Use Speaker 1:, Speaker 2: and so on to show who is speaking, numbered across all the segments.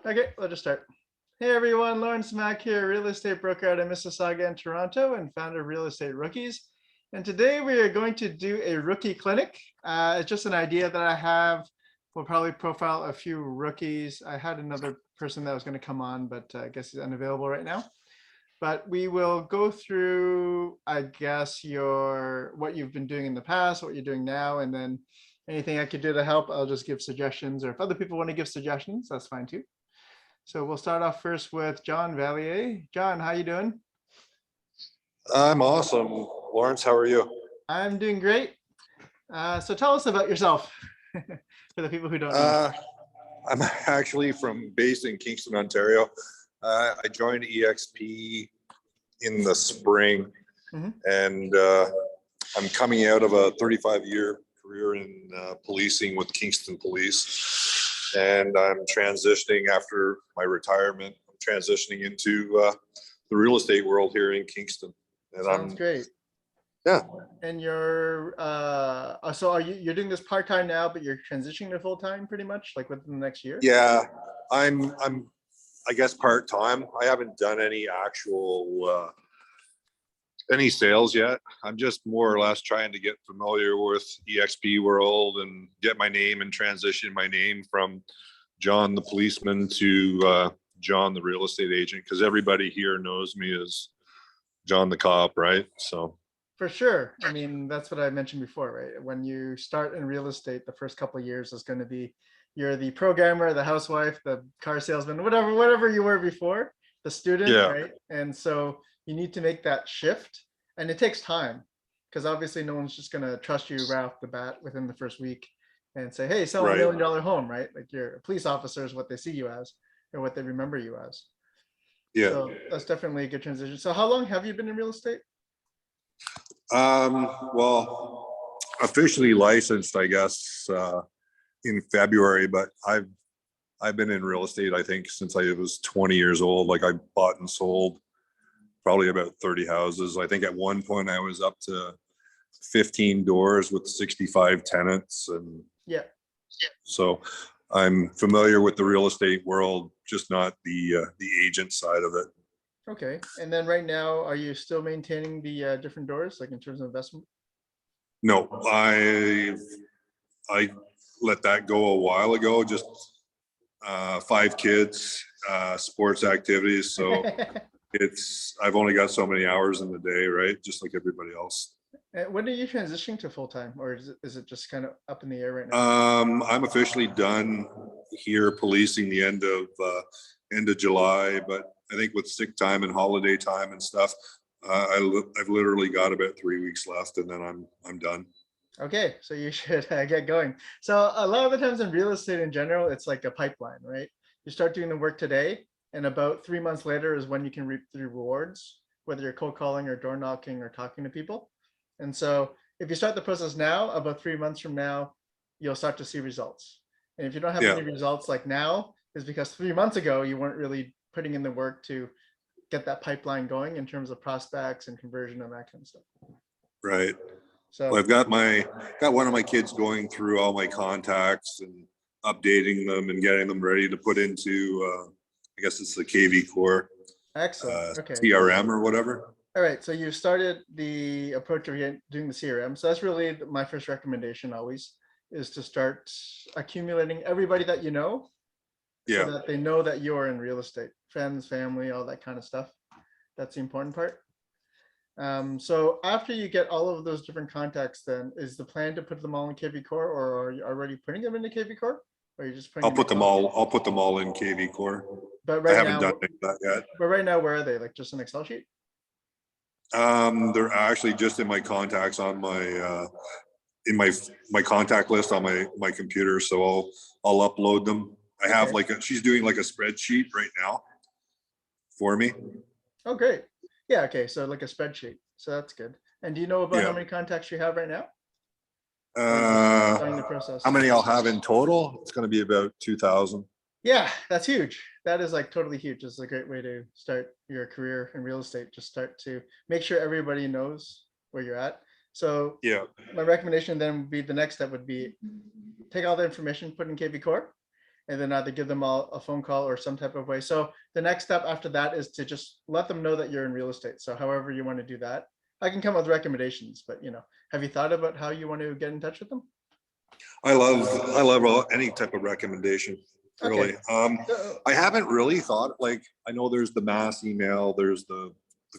Speaker 1: Okay, let's just start. Hey everyone, Lawrence Mack here, real estate broker out of Mississauga and Toronto and founder of Real Estate Rookies. And today we are going to do a rookie clinic. It's just an idea that I have. We'll probably profile a few rookies. I had another person that was going to come on, but I guess he's unavailable right now. But we will go through, I guess, what you've been doing in the past, what you're doing now, and then anything I could do to help, I'll just give suggestions. Or if other people want to give suggestions, that's fine too. So we'll start off first with John Valliere. John, how you doing?
Speaker 2: I'm awesome. Lawrence, how are you?
Speaker 1: I'm doing great. So tell us about yourself for the people who don't know.
Speaker 2: I'm actually based in Kingston, Ontario. I joined EXP in the spring, and I'm coming out of a 35-year career in policing with Kingston Police. And I'm transitioning after my retirement. I'm transitioning into the real estate world here in Kingston. And
Speaker 1: Sounds great.
Speaker 2: Yeah.
Speaker 1: And you're you're doing this part-time now, but you're transitioning to full-time pretty much like within the next year?
Speaker 2: Yeah, I'm I guess part-time. I haven't done any actual any sales yet. I'm just more or less trying to get familiar with EXP world and get my name and transition my name from John the policeman to John the real estate agent, because everybody here knows me as John the cop, right? So
Speaker 1: for sure. I mean, that's what I mentioned before, right? When you start in real estate, the first couple of years is going to be you're the programmer, the housewife, the car salesman, whatever you were before, the student,
Speaker 2: yeah,
Speaker 1: right? And so you need to make that shift, and it takes time because obviously no one's just going to trust you right off the bat within the first week and say, hey, sell a $1
Speaker 2: right.
Speaker 1: million home, right? Like you're a police officer is what they see you as or what they remember you as.
Speaker 2: Yeah.
Speaker 1: So that's definitely a good transition. So how long have you been in real estate?
Speaker 2: Well, officially licensed, I guess, in February, but I've been in real estate, I think, since I was 20 years old. Like I bought and sold probably about 30 houses. I think at one point I was up to 15 doors with 65 tenants. And
Speaker 1: yeah,
Speaker 2: so I'm familiar with the real estate world, just not the agent side of it.
Speaker 1: Okay. And then right now, are you still maintaining the different doors, like in terms of investment?
Speaker 2: No, I let that go a while ago. Just 5 kids, sports activities. So I've only got so many hours in the day, right? Just like everybody else.
Speaker 1: When are you transitioning to full time, or is it just kind of up in the air right now?
Speaker 2: I'm officially done here policing the end of July, but I think with sick time and holiday time and stuff, I've literally got about 3 weeks left, and then I'm done.
Speaker 1: Okay, so you should get going. So a lot of the times in real estate in general, it's like a pipeline, right? You start doing the work today, and about 3 months later is when you can reap the rewards, whether you're cold calling or door knocking or talking to people. And so if you start the process now, about 3 months from now, you'll start to see results. And if you don't have any results like now, is because 3 months ago, you weren't really putting in the work to get that pipeline going in terms of prospects and conversion and that kind of stuff.
Speaker 2: Right.
Speaker 1: So
Speaker 2: well, I've got one of my kids going through all my contacts and updating them and getting them ready to put into, I guess it's the KV Core.
Speaker 1: Excellent. Okay.
Speaker 2: CRM or whatever.
Speaker 1: All right. So you started the approach of doing the CRM. So that's really my first recommendation always is to start accumulating everybody that you know.
Speaker 2: Yeah.
Speaker 1: So that they know that you're in real estate, friends, family, all that kind of stuff. That's the important part. So after you get all of those different contacts, then is the plan to put them all in KV Core, or are you already putting them into KV Core? Or are you just putting
Speaker 2: I'll put them all in KV Core.
Speaker 1: But right
Speaker 2: I haven't
Speaker 1: now,
Speaker 2: done that yet.
Speaker 1: But right now, where are they? Like just an Excel sheet?
Speaker 2: They're actually just in my contacts on my in my contact list on my computer. So I'll upload them. I have she's doing like a spreadsheet right now for me.
Speaker 1: Oh, great. Yeah. Okay. So like a spreadsheet. So that's good. And do you know about how many contacts you have right now?
Speaker 2: Starting
Speaker 1: the process.
Speaker 2: How many I'll have in total? It's going to be about 2,000.
Speaker 1: Yeah, that's huge. That is like totally huge. It's a great way to start your career in real estate. Just start to make sure everybody knows where you're at. So
Speaker 2: yeah,
Speaker 1: my recommendation then would be the next step would be take all the information, put in KV Core, and then either give them all a phone call or some type of way. So the next step after that is to just let them know that you're in real estate. So however you want to do that, I can come up with recommendations, but have you thought about how you want to get in touch with them?
Speaker 2: I love any type of recommendation, really.
Speaker 1: Okay. So,
Speaker 2: I haven't really thought, like, I know there's the mass email, there's the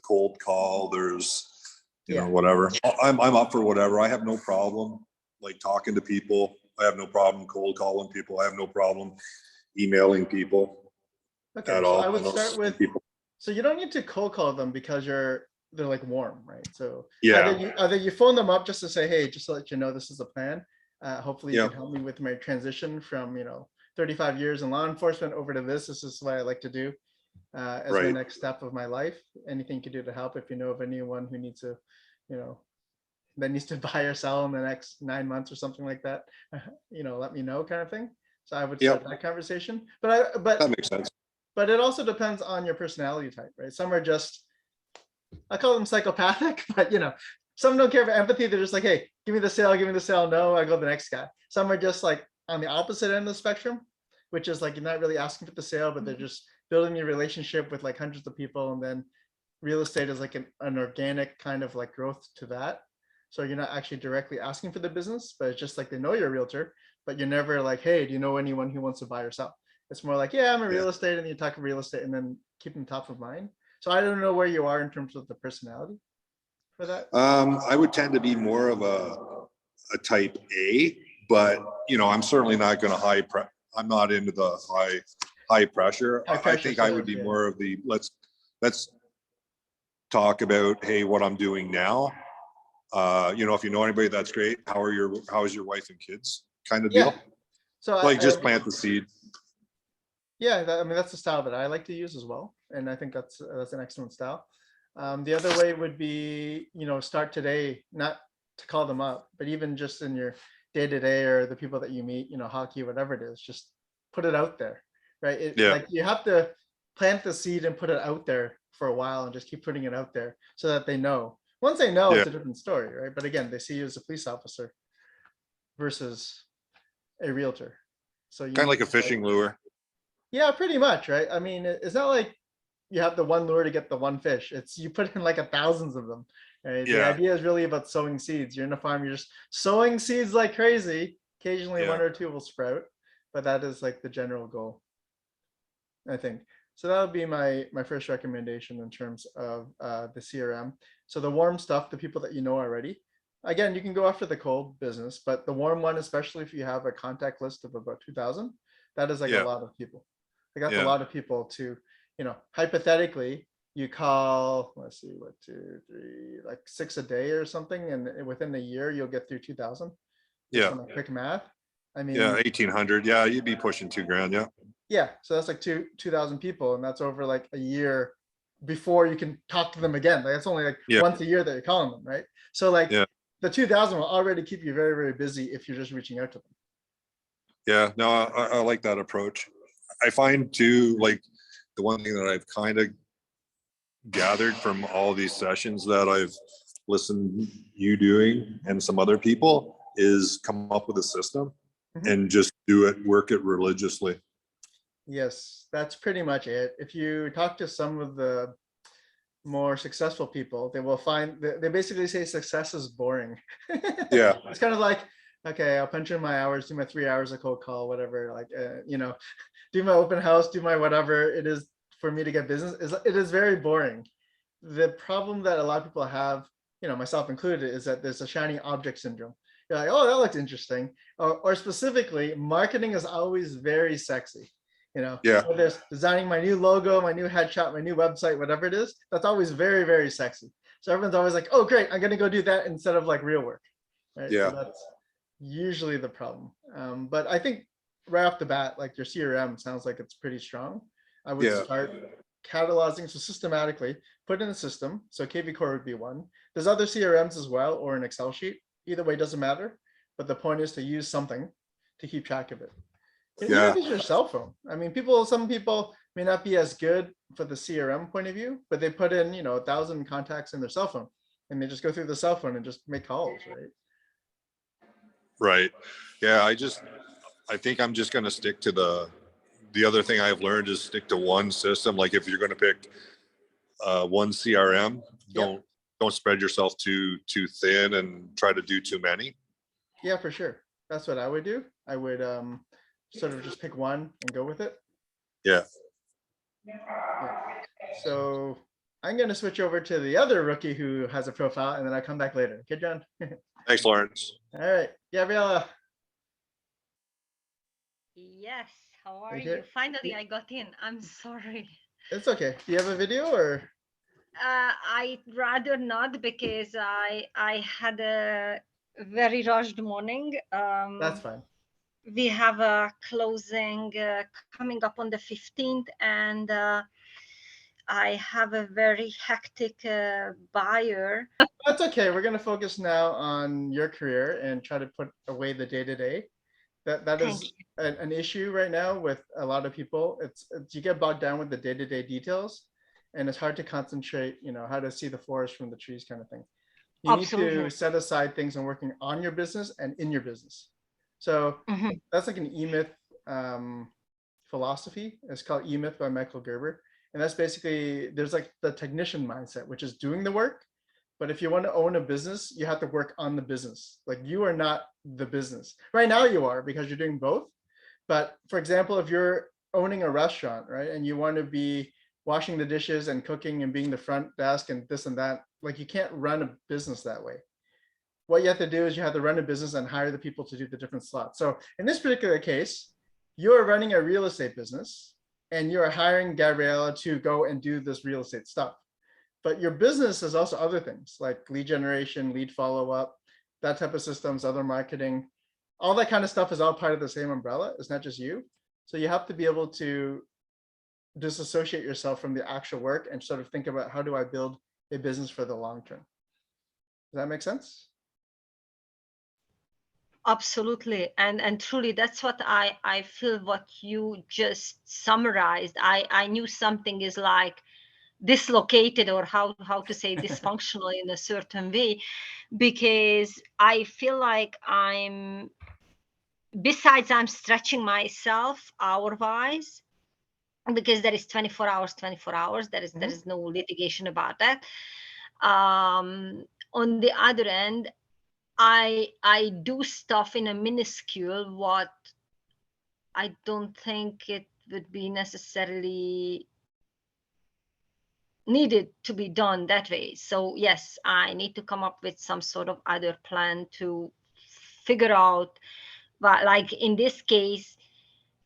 Speaker 2: cold call, there's,
Speaker 1: yeah.
Speaker 2: whatever. I'm up for whatever. I have no problem like talking to people. I have no problem cold calling people. I have no problem emailing people
Speaker 1: Okay.
Speaker 2: at
Speaker 1: So
Speaker 2: all.
Speaker 1: I would start with,
Speaker 2: people.
Speaker 1: so you don't need to cold call them because they're like warm, right? So
Speaker 2: Yeah.
Speaker 1: either you phone them up just to say, hey, just to let you know this is a plan. Hopefully you
Speaker 2: Yeah.
Speaker 1: can help me with my transition from 35 years in law enforcement over to this. This is what I like to do as my
Speaker 2: Right.
Speaker 1: next step of my life. Anything you can do to help. If you know of anyone who needs to, that needs to buy or sell in the next 9 months or something like that, let me know, kind of thing. So I would start
Speaker 2: Yep.
Speaker 1: that conversation. But
Speaker 2: That makes sense.
Speaker 1: but it also depends on your personality type, right? Some are just, I call them psychopathic, but some don't care for empathy. They're just like, hey, give me the sale, give me the sale. No, I go to the next guy. Some are just like on the opposite end of the spectrum, which is like you're not really asking for the sale, but they're just building your relationship with like hundreds of people. And then real estate is like an organic kind of like growth to that. So you're not actually directly asking for the business, but it's just like they know you're a realtor, but you're never like, hey, do you know anyone who wants to buy or sell? It's more like, yeah, I'm a real estate, and you talk real estate and then keep them top of mind. So I don't know where you are in terms of the personality for that.
Speaker 2: I would tend to be more of a type A, but I'm certainly not going to I'm not into the high pressure.
Speaker 1: High
Speaker 2: I
Speaker 1: pressure
Speaker 2: think I
Speaker 1: sales,
Speaker 2: would be
Speaker 1: yeah.
Speaker 2: more of the let's talk about, hey, what I'm doing now. If you know anybody, that's great. How's your wife and kids kind of deal?
Speaker 1: Yeah. So
Speaker 2: Like just plant the seed.
Speaker 1: yeah, I mean, that's the style that I like to use as well. And I think that's an excellent style. The other way would be, start today, not to call them up, but even just in your day to day or the people that you meet, hockey, whatever it is, just put it out there, right?
Speaker 2: Yeah.
Speaker 1: Like you have to plant the seed and put it out there for a while and just keep putting it out there so that they know. Once they know,
Speaker 2: Yeah.
Speaker 1: it's a different story, right? But again, they see you as a police officer versus a realtor. So you
Speaker 2: Kind of
Speaker 1: need
Speaker 2: like a
Speaker 1: to,
Speaker 2: fishing lure.
Speaker 1: yeah, pretty much, right? I mean, it's not like you have the one lure to get the one fish. It's you put in like thousands of them. Right? The
Speaker 2: Yeah.
Speaker 1: idea is really about sowing seeds. You're in a farm, you're just sowing seeds like crazy. Occasionally
Speaker 2: Yeah.
Speaker 1: one or two will sprout, but that is like the general goal, I think. So that would be my first recommendation in terms of the CRM. So the warm stuff, the people that you know already. Again, you can go after the cold business, but the warm one, especially if you have a contact list of about 2,000, that is like a
Speaker 2: Yeah.
Speaker 1: lot of people. Like that's a
Speaker 2: Yeah.
Speaker 1: lot of people to, hypothetically, you call, let's see, 1, 2, 3, like 6 a day or something, and within a year you'll get through 2,000. Just
Speaker 2: Yeah.
Speaker 1: on a quick math. I mean,
Speaker 2: Yeah. 1,800. Yeah. You'd be pushing $2,000. Yeah.
Speaker 1: yeah, so that's like 2,000 people, and that's over like a year before you can talk to them again. Like it's only like
Speaker 2: Yeah.
Speaker 1: once a year that you're calling them, right? So like
Speaker 2: Yeah.
Speaker 1: the 2,000 will already keep you very, very busy if you're just reaching out to them.
Speaker 2: Yeah. No, I like that approach. I find too, like the one thing that I've kind of gathered from all these sessions that I've listened you doing and some other people is come up with a system and just work it religiously.
Speaker 1: Yes, that's pretty much it. If you talk to some of the more successful people, they will find they basically say success is boring.
Speaker 2: Yeah.
Speaker 1: It's kind of like, okay, I'll punch in my hours, do my 3 hours of cold call, whatever, like, do my open house, do my whatever it is for me to get business. It is very boring. The problem that a lot of people have, myself included, is that there's a shiny object syndrome. You're like, oh, that looks interesting. Or specifically, marketing is always very sexy.
Speaker 2: Yeah.
Speaker 1: Whether it's designing my new logo, my new headshot, my new website, whatever it is, that's always very, very sexy. So everyone's always like, oh, great, I'm going to go do that instead of like real work. Right.
Speaker 2: Yeah.
Speaker 1: So that's usually the problem. But I think right off the bat, like your CRM sounds like it's pretty strong. I would start cataloging, so systematically put in a system. So KV Core would be one. There's other CRMs as well, or an Excel sheet. Either way, doesn't matter. But the point is to use something to keep track of it. Even if it's your cell phone. I mean, some people may not be as good for the CRM point of view, but they put in, 1,000 contacts in their cell phone, and they just go through the cell phone and just make calls, right?
Speaker 2: Right. Yeah. I think I'm just going to stick to the other thing I've learned is stick to one system. Like if you're going to pick one CRM, don't spread yourself too thin and try to do too many.
Speaker 1: Yeah, for sure. That's what I would do. I would sort of just pick one and go with it.
Speaker 2: Yeah.
Speaker 1: So I'm going to switch over to the other rookie who has a profile, and then I come back later. Okay, John?
Speaker 2: Thanks, Lawrence.
Speaker 1: All right. Gabriella.
Speaker 3: Yes, how are
Speaker 1: Okay.
Speaker 3: you? Finally, I got in. I'm sorry.
Speaker 1: It's okay. Do you have a video or?
Speaker 3: I'd rather not because I had a very rushed morning.
Speaker 1: That's fine.
Speaker 3: We have a closing coming up on the 15th, and I have a very hectic buyer.
Speaker 1: That's okay. We're going to focus now on your career and try to put away the day-to-day. That is an issue right now with a lot of people. It's you get bogged down with the day-to-day details, and it's hard to concentrate, how to see the forest from the trees kind of thing. You
Speaker 3: Absolutely.
Speaker 1: need to set aside things and working on your business and in your business. So that's like an E-Myth philosophy. It's called E-Myth by Michael Gerber. And that's basically, there's like the technician mindset, which is doing the work. But if you want to own a business, you have to work on the business. Like you are not the business. Right now you are because you're doing both. But for example, if you're owning a restaurant, right, and you want to be washing the dishes and cooking and being the front desk and this and that, like you can't run a business that way. What you have to do is you have to run a business and hire the people to do the different slots. So in this particular case, you're running a real estate business and you're hiring Gabriella to go and do this real estate stuff. But your business is also other things like lead generation, lead follow-up, that type of systems, other marketing, all that kind of stuff is all part of the same umbrella. It's not just you. So you have to be able to disassociate yourself from the actual work and sort of think about how do I build a business for the long term. Does that make sense?
Speaker 3: Absolutely. And truly, that's what I feel what you just summarized. I knew something is like dislocated, or how to say dysfunctional in a certain way, because I feel like besides I'm stretching myself hour wise, because there is 24 hours. There is no litigation about that. On the other end, I do stuff in a minuscule what I don't think it would be necessarily needed to be done that way. So yes, I need to come up with some sort of other plan to figure out, but like in this case,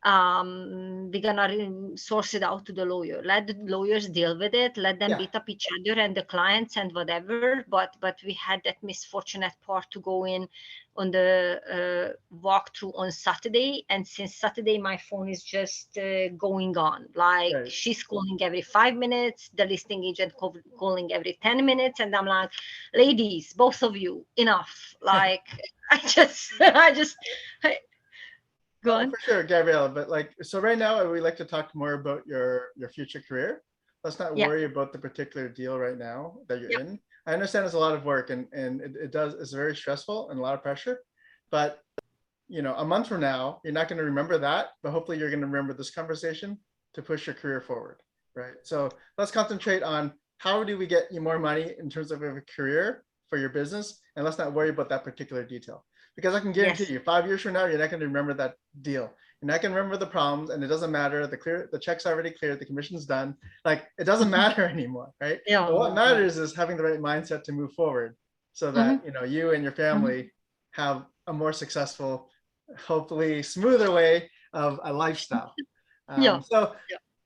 Speaker 3: we're gonna source it out to the lawyer. Let the lawyers deal with it. Let them beat up each other and the clients and whatever. But we had that misfortunate part to go in on the walkthrough on Saturday, and since Saturday my phone is just going on. Like she's calling every 5 minutes, the listing agent calling every 10 minutes, and I'm like, ladies, both of you, enough. Like I just. Go on.
Speaker 1: For sure, Gabriella. But like, so right now we like to talk more about your future career. Let's not worry about the particular deal right now that you're in. I understand it's a lot of work and it's very stressful and a lot of pressure. But a month from now, you're not going to remember that, but hopefully you're going to remember this conversation to push your career forward, right? So let's concentrate on how do we get you more money in terms of a career for your business, and let's not worry about that particular detail. Because I can guarantee you 5 years from now, you're not going to remember that deal. You're not going to remember the problems, and it doesn't matter. The check's already cleared, the commission's done. Like it doesn't matter anymore, right?
Speaker 3: Yeah.
Speaker 1: But what matters is having the right mindset to move forward, so that you and your family have a more successful, hopefully smoother way of a lifestyle. So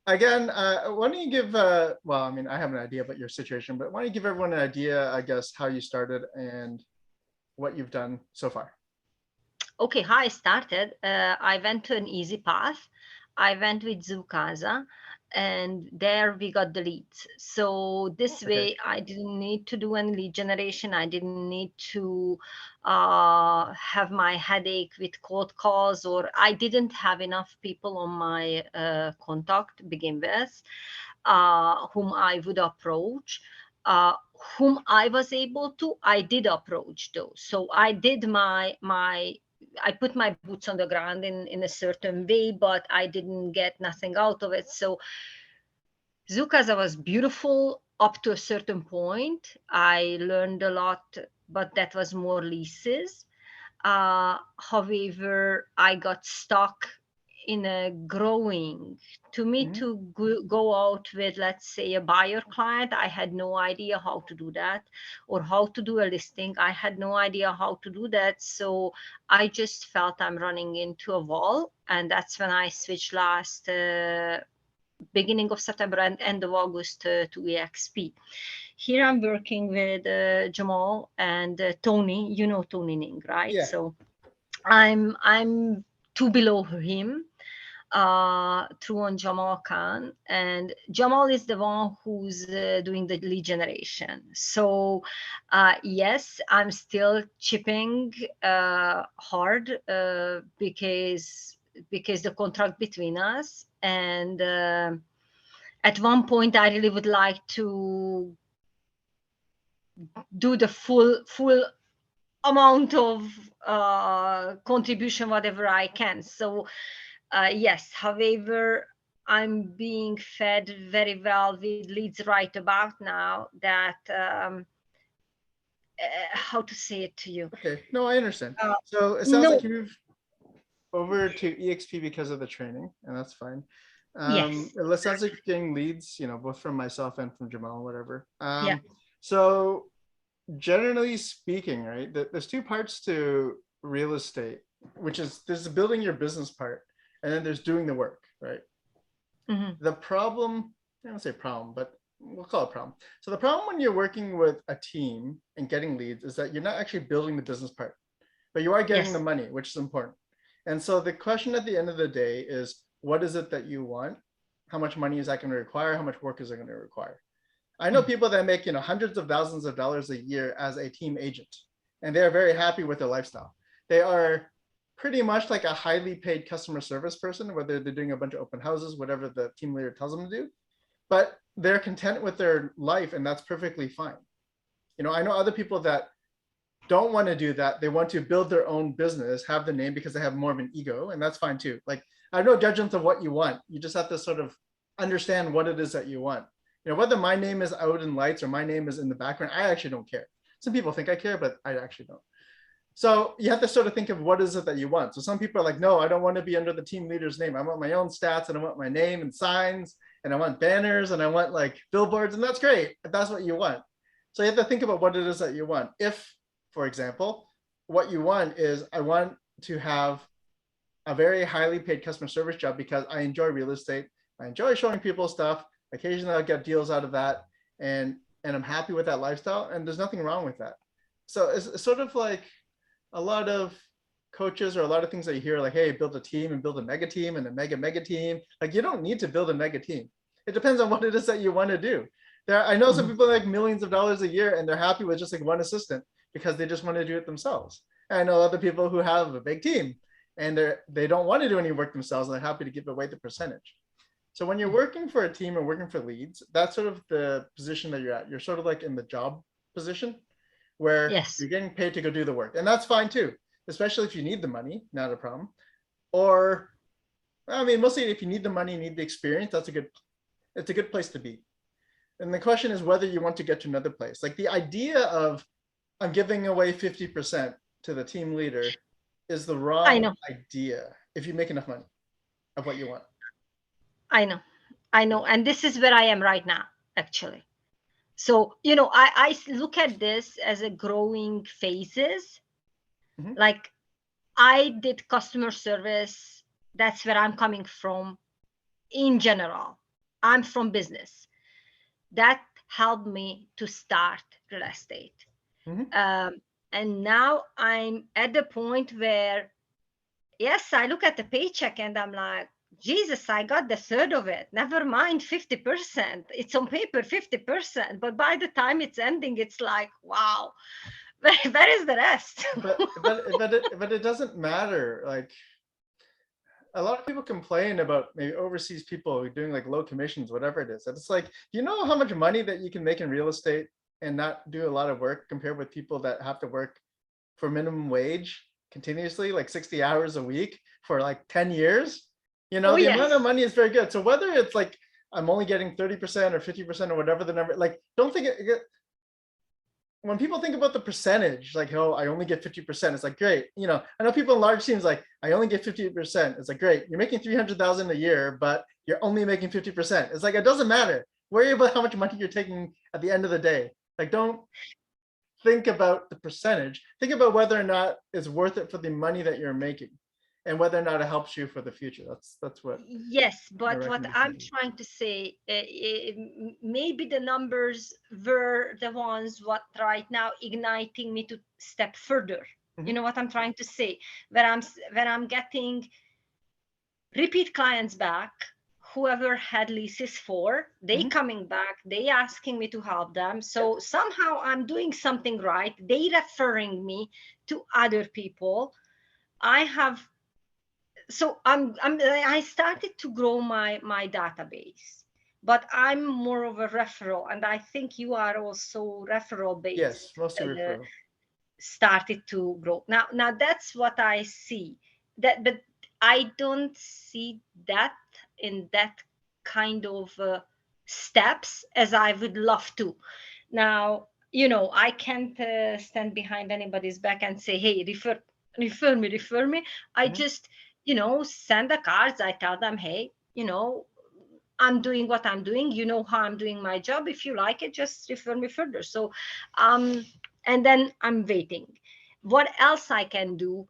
Speaker 1: again, why don't you give? Well, I mean, I have an idea about your situation, but why don't you give everyone an idea, I guess, how you started and what you've done so far?
Speaker 3: Okay, how I started, I went to an easy path. I went with Zoocasa, and there we got the leads. So this way, I didn't need to do any lead generation. I didn't need to have my headache with cold calls, or I didn't have enough people on my contact to begin with, whom I would approach. Whom I was able to, I did approach though. So I did my I put my boots on the ground in a certain way, but I didn't get nothing out of it. So Zukasa was beautiful up to a certain point. I learned a lot, but that was more leases. However, I got stuck in a growing. To me, to go out with, let's say, a buyer client, I had no idea how to do that, or how to do a listing. I had no idea how to do that. So I just felt I'm running into a wall. And that's when I switched last beginning of September and end of August to EXP. Here I'm working with Jamal and Tony. You know Tony Ning, right?
Speaker 1: Yeah.
Speaker 3: So I'm two below him, through on Jamal Khan, and Jamal is the one who's doing the lead generation. So yes, I'm still chipping hard because the contract between us, and at one point I really would like to do the full amount of contribution, whatever I can. So yes, however, I'm being fed very well with leads right about now that, how to say it to you?
Speaker 1: Okay. No, I understand. So it sounds like
Speaker 3: No,
Speaker 1: you moved over to EXP because of the training, and that's fine.
Speaker 3: yes,
Speaker 1: It sounds like you're getting leads, both from myself and from Jamal, whatever.
Speaker 3: yeah,
Speaker 1: So generally speaking, right, there's two parts to real estate, which is there's the building your business part, and then there's doing the work, right?
Speaker 3: hmm
Speaker 1: The problem, I don't say problem, but we'll call it problem. So the problem when you're working with a team and getting leads is that you're not actually building the business part, but you are getting the
Speaker 3: yes,
Speaker 1: money, which is important. And so the question at the end of the day is, what is it that you want? How much money is that going to require? How much work is it going to require? I know
Speaker 3: mm,
Speaker 1: people that make, hundreds of thousands of dollars a year as a team agent, and they are very happy with their lifestyle. They are pretty much like a highly paid customer service person, whether they're doing a bunch of open houses, whatever the team leader tells them to do, but they're content with their life, and that's perfectly fine. I know other people that don't want to do that. They want to build their own business, have the name because they have more of an ego, and that's fine too. Like, I have no judgment of what you want. You just have to sort of understand what it is that you want. Whether my name is out in lights or my name is in the background, I actually don't care. Some people think I care, but I actually don't. So you have to sort of think of what is it that you want. So some people are like, no, I don't want to be under the team leader's name. I want my own stats, and I want my name and signs, and I want banners, and I want like billboards, and that's great if that's what you want. So you have to think about what it is that you want. If, for example, what you want is, I want to have a very highly paid customer service job because I enjoy real estate. I enjoy showing people stuff. Occasionally I'll get deals out of that, and I'm happy with that lifestyle, and there's nothing wrong with that. So it's sort of like a lot of coaches, or a lot of things that you hear, like, hey, build a team and build a mega team and a mega team. Like, you don't need to build a mega team. It depends on what it is that you want to do. I know some people make millions of dollars a year and they're happy with just like one assistant because they just want to do it themselves. And I know other people who have a big team and they don't want to do any work themselves, and they're happy to give away the percentage. So when you're working for a team and working for leads, that's sort of the position that you're at. You're sort of like in the job position where
Speaker 3: yes,
Speaker 1: you're getting paid to go do the work. And that's fine too, especially if you need the money, not a problem. Or, I mean, mostly if you need the money, you need the experience, it's a good place to be. And the question is whether you want to get to another place. Like, the idea of, I'm giving away 50% to the team leader is the
Speaker 3: I
Speaker 1: wrong
Speaker 3: know,
Speaker 1: idea if you make enough money of what you want.
Speaker 3: I know, I know. And this is where I am right now, actually. So, I look at this as a growing phases.
Speaker 1: Mhm.
Speaker 3: Like, I did customer service. That's where I'm coming from in general. I'm from business. That helped me to start real estate.
Speaker 1: Mhm.
Speaker 3: And now I'm at the point where, yes, I look at the paycheck and I'm like, Jesus, I got the third of it. Never mind 50%. It's on paper 50%. But by the time it's ending, it's like, wow, where is the rest?
Speaker 1: But it doesn't matter. Like, a lot of people complain about maybe overseas people doing like low commissions, whatever it is. And it's like, you know how much money that you can make in real estate and not do a lot of work compared with people that have to work for minimum wage continuously, like 60 hours a week for like 10 years, the
Speaker 3: Oh,
Speaker 1: amount of
Speaker 3: yes.
Speaker 1: money is very good. So whether it's like I'm only getting 30% or 50% or whatever the number, like don't think when people think about the percentage, like, oh, I only get 50%, it's like, great. I know people in large teams like, I only get 50%. It's like, great, you're making 300,000 a year, but you're only making 50%. It's like, it doesn't matter. Worry about how much money you're taking at the end of the day. Like, don't think about the percentage. Think about whether or not it's worth it for the money that you're making and whether or not it helps you for the future. That's what
Speaker 3: Yes,
Speaker 1: my
Speaker 3: but what
Speaker 1: recommendation
Speaker 3: I'm
Speaker 1: would be.
Speaker 3: trying to say, maybe the numbers were the ones what right now igniting me to step further. You know what I'm trying to say? When I'm getting repeat clients back, whoever had leases for, they coming back, they asking me to help them. So somehow I'm doing something right. They referring me to other people. I started to grow my database, but I'm more of a referral, and I think you are also referral
Speaker 1: Yes,
Speaker 3: based.
Speaker 1: mostly referral.
Speaker 3: Started to grow now. That's what I see. But I don't see that in that kind of steps as I would love to. Now, I can't stand behind anybody's back and say, hey, refer me. I just send the cards. I tell them, hey, I'm doing what I'm doing. You know how I'm doing my job. If you like it, just refer me further. So, and then I'm waiting. What else I can do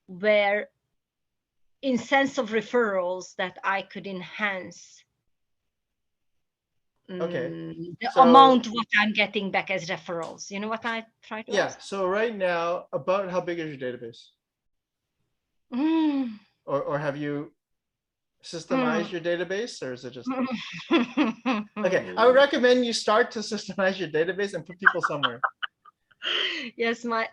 Speaker 3: where in sense of referrals that I could enhance
Speaker 1: Okay.
Speaker 3: the
Speaker 1: So
Speaker 3: amount what I'm getting back as referrals. You know what I try to
Speaker 1: yeah,
Speaker 3: ask?
Speaker 1: so right now, about how big is your database?
Speaker 3: Mm,
Speaker 1: Or have you
Speaker 3: mm.
Speaker 1: systemized your database, or is it just okay? I would recommend you start to systemize your database and put people somewhere.
Speaker 3: Yes, my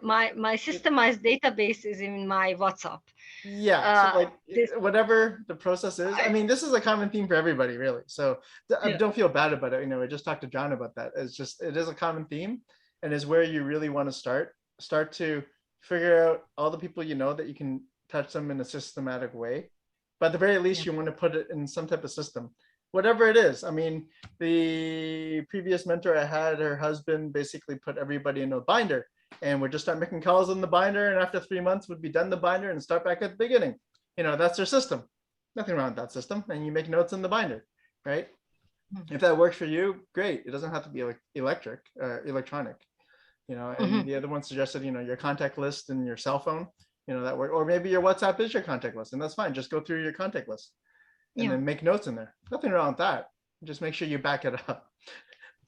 Speaker 3: systemized database is in my WhatsApp.
Speaker 1: Yeah, so like
Speaker 3: This
Speaker 1: whatever the process is, I mean, this is a common theme for everybody, really. So
Speaker 3: yeah,
Speaker 1: don't feel bad about it. I just talked to John about that. It is a common theme, and is where you really want to start to figure out all the people that you can touch them in a systematic way. But at the very least,
Speaker 3: yeah,
Speaker 1: you want to put it in some type of system, whatever it is. I mean, the previous mentor I had, her husband basically put everybody in a binder, and we'd just start making calls in the binder, and after 3 months would be done the binder and start back at the beginning. That's their system. Nothing wrong with that system. And you make notes in the binder, right? If that works for you, great. It doesn't have to be like electronic. And the other one suggested, your contact list and your cell phone, that work. Or maybe your WhatsApp is your contact list, and that's fine. Just go through your contact list and
Speaker 3: yeah,
Speaker 1: then make notes in there. Nothing wrong with that. Just make sure you back it up.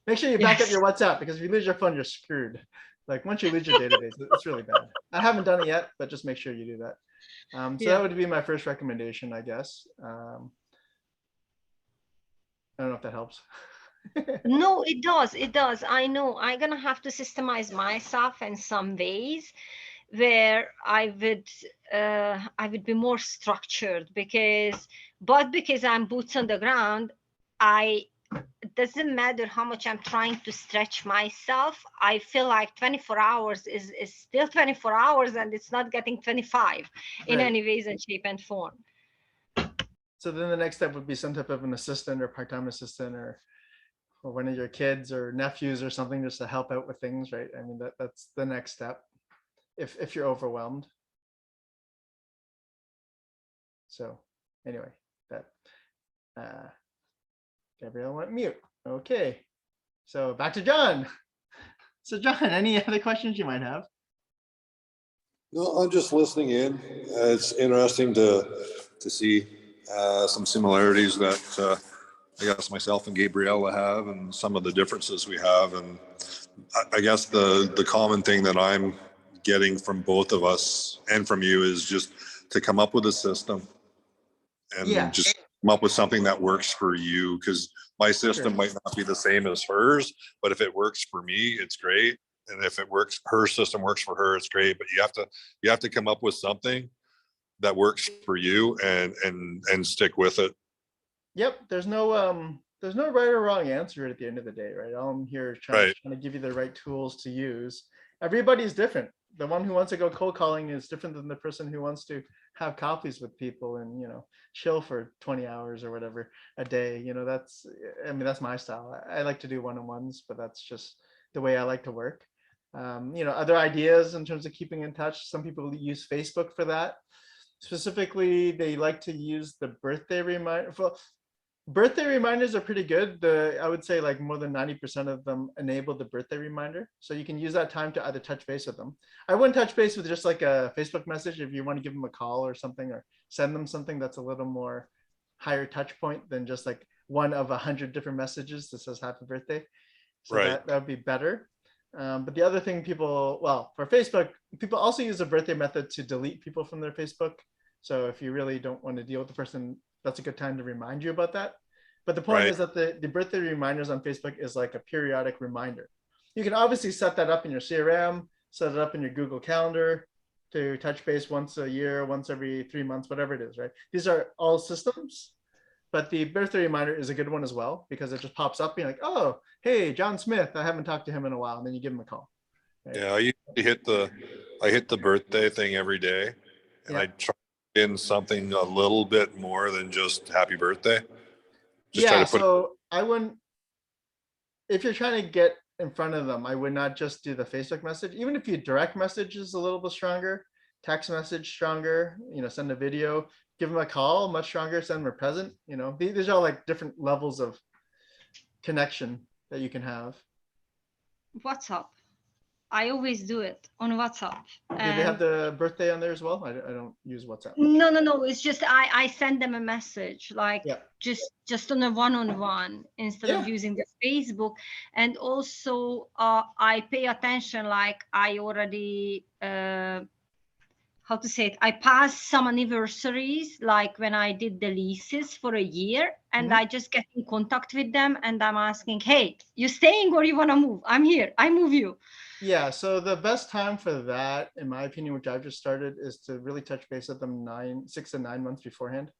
Speaker 1: Make sure you back up
Speaker 3: yes,
Speaker 1: your WhatsApp, because if you lose your phone, you're screwed. Like once you lose your database, it's really bad. I haven't done it yet, but just make sure you do that. So that
Speaker 3: yeah.
Speaker 1: would be my first recommendation, I guess. I don't know if that helps.
Speaker 3: No, it does. It does. I know I'm gonna have to systemize myself in some ways where I would be more structured because I'm boots on the ground, I it doesn't matter how much I'm trying to stretch myself. I feel like 24 hours is still 24 hours and it's not getting 25 in
Speaker 1: Right.
Speaker 3: any ways and shape and form.
Speaker 1: So then the next step would be some type of an assistant or part-time assistant, or one of your kids or nephews or something, just to help out with things, right? I mean, that's the next step if you're overwhelmed. So anyway, that Gabrielle went mute. Okay, so back to John. So John, any other questions you might have?
Speaker 2: No, I'm just listening in. It's interesting to see some similarities that I guess myself and Gabriella have, and some of the differences we have. And I guess the common thing that I'm getting from both of us and from you is just to come up with a system and
Speaker 1: Yeah,
Speaker 2: just come up with something that works for you. Because my system
Speaker 1: sure.
Speaker 2: might not be the same as hers, but if it works for me, it's great. And if it works, her system works for her, it's great. But you have to come up with something that works for you and stick with it.
Speaker 1: Yep. There's no right or wrong answer at the end of the day, right? All I'm here is trying
Speaker 2: Right.
Speaker 1: to give you the right tools to use. Everybody's different. the one who wants to go cold calling is different than the person who wants to have coffees with people and, chill for 20 hours or whatever a day. That's my style. I like to do one-on-ones, but that's just the way I like to work. Other ideas in terms of keeping in touch. Some people use Facebook for that. Specifically, they like to use the birthday reminder. Well, birthday reminders are pretty good. I would say like more than 90% of them enable the birthday reminder. So you can use that time to either touch base with them. I wouldn't touch base with just like a Facebook message. If you want to give them a call or something, or send them something that's a little more higher touch point than just like one of 100 different messages that says happy birthday. So
Speaker 2: Right.
Speaker 1: that would be better. But the other thing for Facebook, people also use the birthday method to delete people from their Facebook. So if you really don't want to deal with the person, that's a good time to remind you about that. But the point
Speaker 2: Right.
Speaker 1: is that the birthday reminders on Facebook is like a periodic reminder. You can obviously set that up in your CRM, set it up in your Google Calendar to touch base once a year, once every 3 months, whatever it is, right? These are all systems. But the birthday reminder is a good one as well, because it just pops up being like, oh, hey, John Smith, I haven't talked to him in a while. And then you give him a call.
Speaker 2: Right? Yeah, I hit the birthday thing every day, and I try in something a little bit more than just happy birthday.
Speaker 1: So I wouldn't, if you're trying to get in front of them, I would not just do the Facebook message. Even if you direct message is a little bit stronger, text message stronger, send a video, give them a call, much stronger, send them a present. These are like different levels of connection that you can have.
Speaker 3: WhatsApp. I always do it on WhatsApp.
Speaker 1: Do they have the birthday on there as well? I don't use WhatsApp.
Speaker 3: No. It's just I send them a message, like just on a one-on-one instead of using the Facebook. And also I pay attention, like I already how to say it, I passed some anniversaries, like when I did the leases for a year, and I just get in contact with them and I'm asking, hey, you staying or you want to move? I'm here, I move you.
Speaker 1: Yeah, so the best time for that, in my opinion, which I've just started, is to really touch base with them 6 to 9 months beforehand.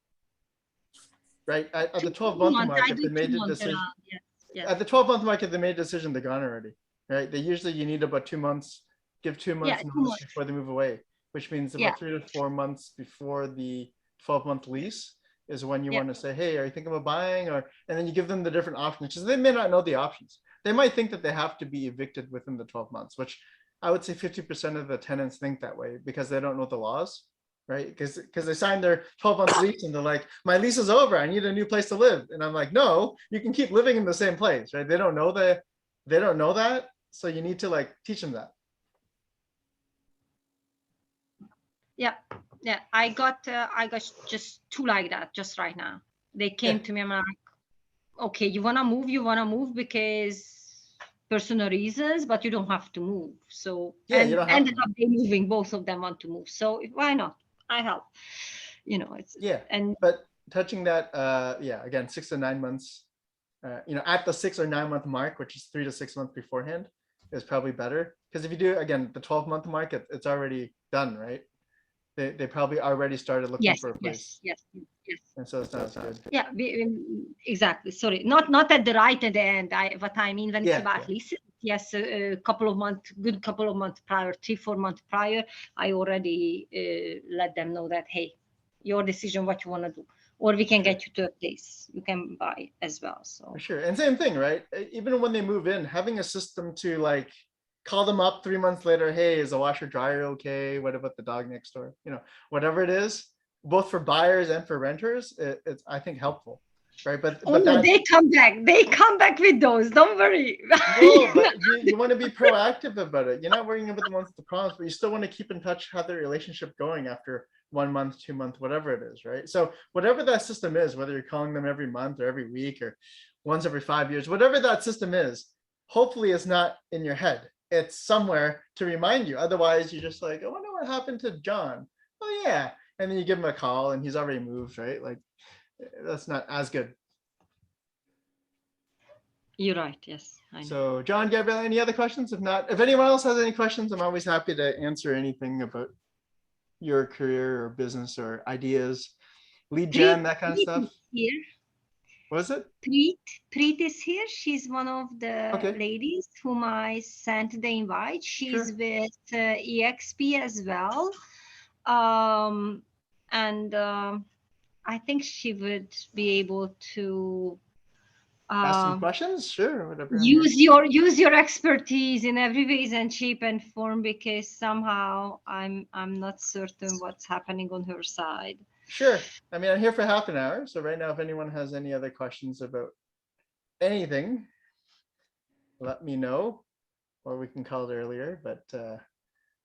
Speaker 1: Right? At the 12-month mark, if they made a decision, at the 12-month mark, if they made a decision, they're gone already. Right? You need about 2 months, give 2 months notice before they move away, which means about 3 to 4 months before the 12-month lease is when you want to say, hey, are you thinking about buying? And then you give them the different options, because they may not know the options. They might think that they have to be evicted within the 12 months, which I would say 50% of the tenants think that way because they don't know the laws, right? Because they signed their 12-month lease and they're like, my lease is over, I need a new place to live. And I'm like, no, you can keep living in the same place, right? They don't know that. So you need to like teach them that.
Speaker 3: Yeah. I got just two like that just right now. They came to me and I'm like, okay, you want to move because personal reasons, but you don't have to move. So ended up they moving. Both of them want to move. So why not? I help.
Speaker 1: But touching that, again, 6 to 9 months. At the 6 or 9 month mark, which is 3 to 6 months beforehand, is probably better. Because if you do again the 12-month mark, it's already done, right? They probably already started looking for a place.
Speaker 3: Yes.
Speaker 1: And so it's not as good.
Speaker 3: Yeah, exactly. Sorry, not at the right at the end. What I mean when it's about leases. Yes, a couple of months prior, 3-4 months prior, I already let them know that, hey, your decision, what you want to do, or we can get you to a place you can buy as well. So
Speaker 1: for sure, and same thing, right? Even when they move in, having a system to like call them up 3 months later, hey, is the washer dryer okay? What about the dog next door? Whatever it is, both for buyers and for renters, it's I think helpful, right? But
Speaker 3: they come back with those. Don't worry.
Speaker 1: No, but you want to be proactive about it. You're not worrying about the ones with the problems, but you still want to keep in touch, have the relationship going after 1 month, 2 months, whatever it is, right? So whatever that system is, whether you're calling them every month or every week or once every 5 years, whatever that system is, hopefully it's not in your head. It's somewhere to remind you. Otherwise, you're just like, I wonder what happened to John. Oh yeah, and then you give him a call and he's already moved, right? Like that's not as good.
Speaker 3: You're right. Yes. I know.
Speaker 1: So, John, Gabrielle, any other questions? If not, if anyone else has any questions, I'm always happy to answer anything about your career or business or ideas, lead gen, that kind of stuff.
Speaker 3: Here.
Speaker 1: Was it?
Speaker 3: Preet is here. She's one of the
Speaker 1: Okay,
Speaker 3: ladies whom I sent the invite. She's
Speaker 1: sure.
Speaker 3: with EXP as well. And I think she would be able to
Speaker 1: Ask some questions? Sure, whatever. I'm here.
Speaker 3: use your expertise in every ways and shape and form, because somehow I'm not certain what's happening on her side.
Speaker 1: Sure. I mean, I'm here for half an hour. So right now, if anyone has any other questions about anything, let me know, or we can call it earlier. But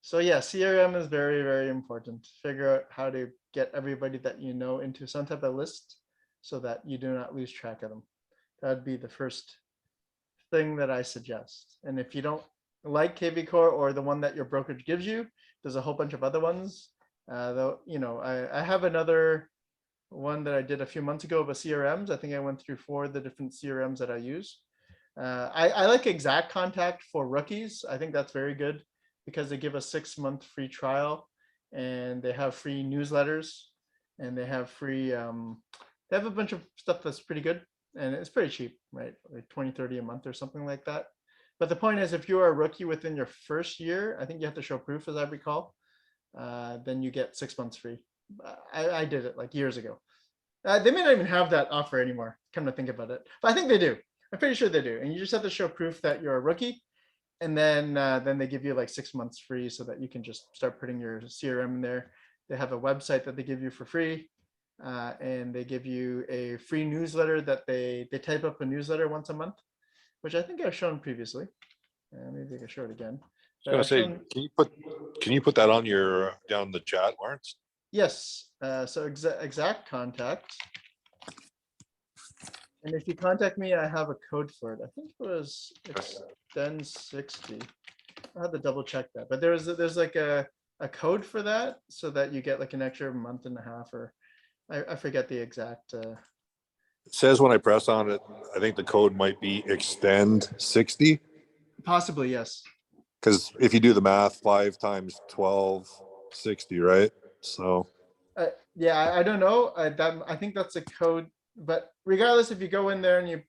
Speaker 1: so yeah, CRM is very, very important. Figure out how to get everybody that you know into some type of list so that you do not lose track of them. That'd be the first thing that I suggest. And if you don't like KV Core or the one that your brokerage gives you, there's a whole bunch of other ones. Though, you know, I have another one that I did a few months ago about CRMs. I think I went through 4 of the different CRMs that I use. I like Exact Contact for rookies. I think that's very good because they give a 6-month free trial, and they have free newsletters, and they have free, they have a bunch of stuff that's pretty good, and it's pretty cheap, right? Like 20, 30 a month or something like that. But the point is, if you are a rookie within your first year, I think you have to show proof, as I recall, then you get 6 months free. I did it like years ago. They may not even have that offer anymore, come to think about it. But I think they do. I'm pretty sure they do. And you just have to show proof that you're a rookie. And then they give you like 6 months free so that you can just start putting your CRM in there. They have a website that they give you for free. And they give you a free newsletter that they type up a newsletter once a month, which I think I've shown previously. Maybe I can show it again.
Speaker 2: I was gonna say, can you put that on your down the chat, Lawrence?
Speaker 1: Yes. So exact contact. And if you contact me, I have a code for it. I think it was extend 60. I have to double check that. But there's like a code for that so that you get like an extra month and a half, or I forget the exact.
Speaker 2: It says when I press on it, I think the code might be extend 60.
Speaker 1: Possibly, yes.
Speaker 2: Because if you do the math, 5 times 12, 60, right? So
Speaker 1: yeah, I don't know. I think that's a code. But regardless, if you go in there and you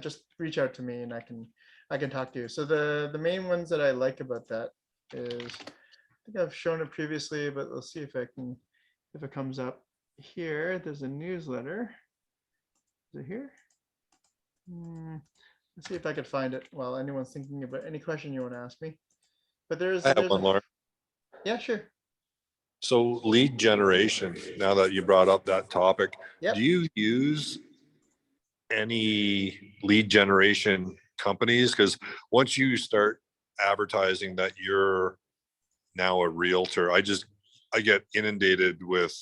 Speaker 1: just reach out to me, and I can talk to you. So the main ones that I like about that is, I think I've shown it previously, but let's see if it comes up here. There's a newsletter. Is it here? Let's see if I could find it while anyone's thinking about any question you want to ask me. But
Speaker 2: I have one, Lauren.
Speaker 1: Yeah, sure.
Speaker 2: So lead generation, now that you brought up that topic,
Speaker 1: Yep.
Speaker 2: do you use any lead generation companies? Because once you start advertising that you're now a realtor, I get inundated with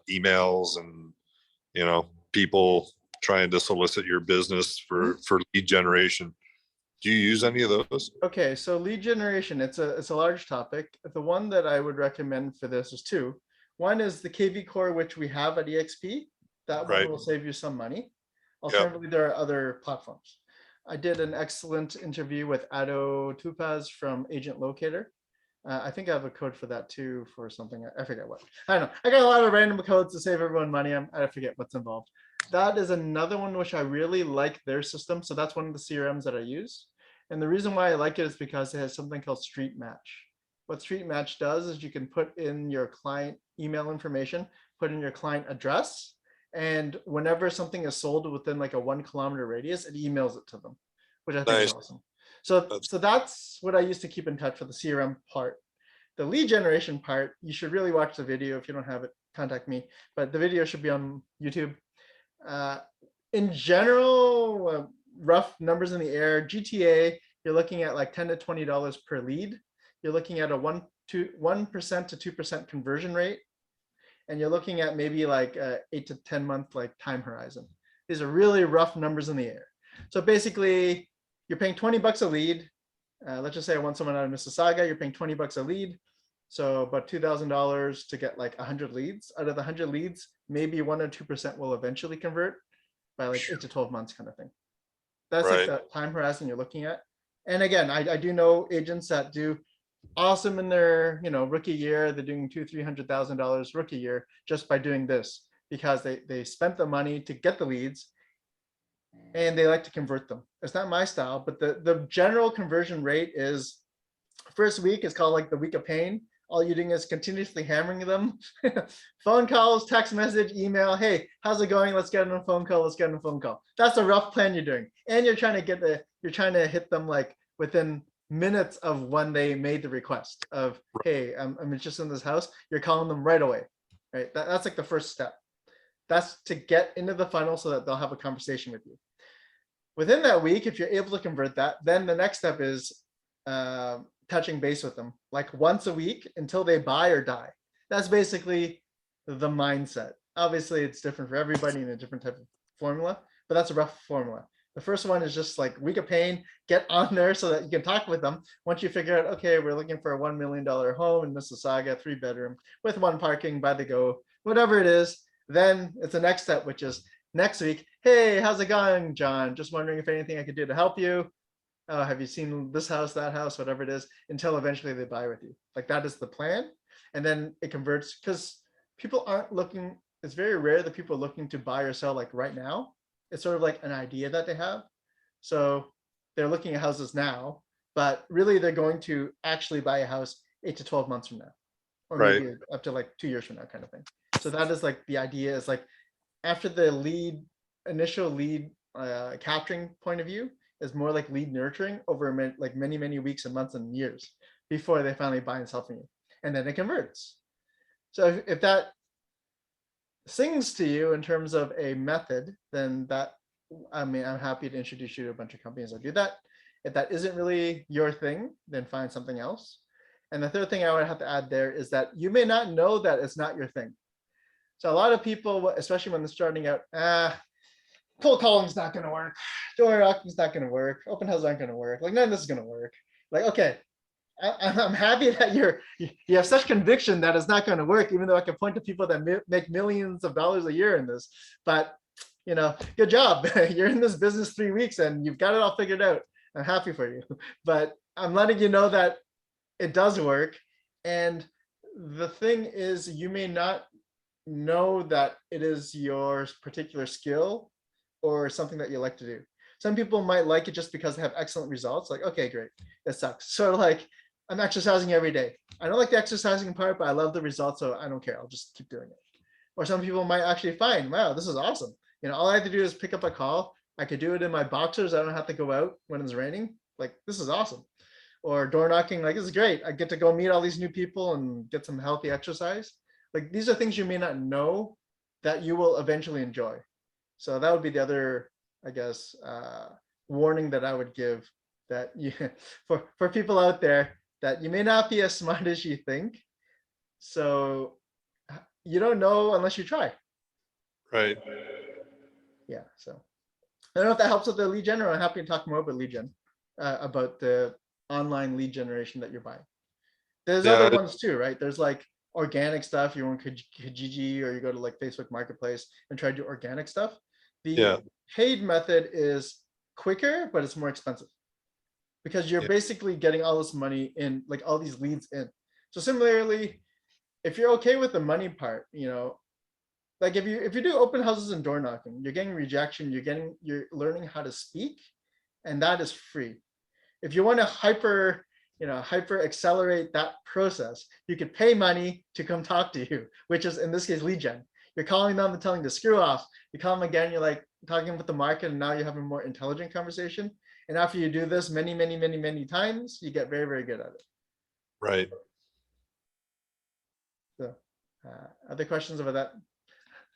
Speaker 2: emails and, you know, people trying to solicit your business for lead generation. Do you use any of those?
Speaker 1: Okay, so lead generation, it's a large topic. The one that I would recommend for this is 2. One is the KV Core, which we have at EXP. That one will save you some money. Alternatively, there are other platforms. I did an excellent interview with Ado Tupaz from Agent Locator. I think I have a code for that too, for something. I forget what. I don't know. I got a lot of random codes to save everyone money. I forget what's involved. That is another one which I really like their system. So that's one of the CRMs that I use. And the reason why I like it is because it has something called Street Match. What Street Match does is you can put in your client email information, put in your client address, and whenever something is sold within like a 1 kilometer radius, it emails it to them, which I think is awesome. So that's what I used to keep in touch with the CRM part. The lead generation part, you should really watch the video. If you don't have it, contact me. But the video should be on YouTube. In general, rough numbers in the air, GTA, you're looking at like $10 to $20 per lead. You're looking at a 1% to 2% conversion rate. And you're looking at maybe like 8 to 10 month like time horizon. These are really rough numbers in the air. So basically, you're paying $20 a lead. Let's just say I want someone out of Mississauga, you're paying $20 a lead. So about $2,000 to get like 100 leads. Out of the 100 leads, maybe 1 or 2% will eventually convert by like 8 to 12 months kind of thing. That's like the time horizon you're looking at. And again, I do know agents that do awesome in their, you know, rookie year. They're doing $200,000-300,000 rookie year just by doing this, because they spent the money to get the leads, and they like to convert them. It's not my style, but the general conversion rate is first week is called like the week of pain. All you're doing is continuously hammering them. Phone calls, text message, email. Hey, how's it going? Let's get on a phone call. Let's get on a phone call. That's a rough plan you're doing. And you're trying to hit them like within minutes of when they made the request of, hey, I'm interested in this house. You're calling them right away, right? That's like the first step. That's to get into the funnel so that they'll have a conversation with you. Within that week, if you're able to convert that, then the next step is touching base with them like once a week until they buy or die. That's basically the mindset. Obviously, it's different for everybody in a different type of formula, but that's a rough formula. The first one is just like week of pain, get on there so that you can talk with them. Once you figure out, okay, we're looking for a $1 million home in Mississauga, 3-bedroom with 1 parking by the go, whatever it is, then it's the next step, which is next week. Hey, how's it going, John? Just wondering if anything I could do to help you. Have you seen this house, that house, whatever it is, until eventually they buy with you. Like that is the plan. And then it converts because people aren't looking, it's very rare that people are looking to buy or sell like right now. It's sort of like an idea that they have. So they're looking at houses now, but really they're going to actually buy a house 8 to 12 months from now, or maybe up to like 2 years from now kind of thing. So that is like the idea is like after the initial lead capturing point of view, is more like lead nurturing over like many weeks and months and years before they finally buy and sell from you, and then it converts. So if that sings to you in terms of a method, then I'm happy to introduce you to a bunch of companies that do that. If that isn't really your thing, then find something else. And the third thing I would have to add there is that you may not know that it's not your thing. So a lot of people, especially when they're starting out, cold calling's not going to work. Door knocking's not going to work. Open houses aren't going to work. Like none of this is going to work. Like, okay, I'm happy that you have such conviction that it's not going to work, even though I can point to people that make millions of dollars a year in this. But good job. You're in this business 3 weeks and you've got it all figured out. I'm happy for you. But I'm letting you know that it does work. And the thing is, you may not know that it is your particular skill or something that you like to do. Some people might like it just because they have excellent results. Like, okay, great. That sucks. So like, I'm exercising every day. I don't like the exercising part, but I love the results, so I don't care. I'll just keep doing it. Or some people might actually find, wow, this is awesome. All I have to do is pick up a call. I could do it in my boxers. I don't have to go out when it's raining. Like, this is awesome. Or door knocking, like, this is great. I get to go meet all these new people and get some healthy exercise. Like, these are things you may not know that you will eventually enjoy. So that would be the other, I guess, warning that I would give, that for people out there, that you may not be as smart as you think. So you don't know unless you try.
Speaker 2: Right.
Speaker 1: Yeah. So I don't know if that helps with the lead gen, or I'm happy to talk more about lead gen, about the online lead generation that you're buying. There's other ones too, right? There's like organic stuff. You want Kijiji, or you go to like Facebook Marketplace and try to do organic stuff. The paid method is quicker, but it's more expensive because you're basically getting all this money in, like all these leads in. So similarly, if you're okay with the money part, like if you do open houses and door knocking, you're getting rejection, you're learning how to speak, and that is free. If you want to hyper accelerate that process, you could pay money to come talk to you, which is in this case lead gen. You're calling them and telling them to screw off. You call them again, you're like talking with the market, and now you're having a more intelligent conversation. And after you do this many times, you get very, very good at it.
Speaker 2: Right.
Speaker 1: So other questions about that?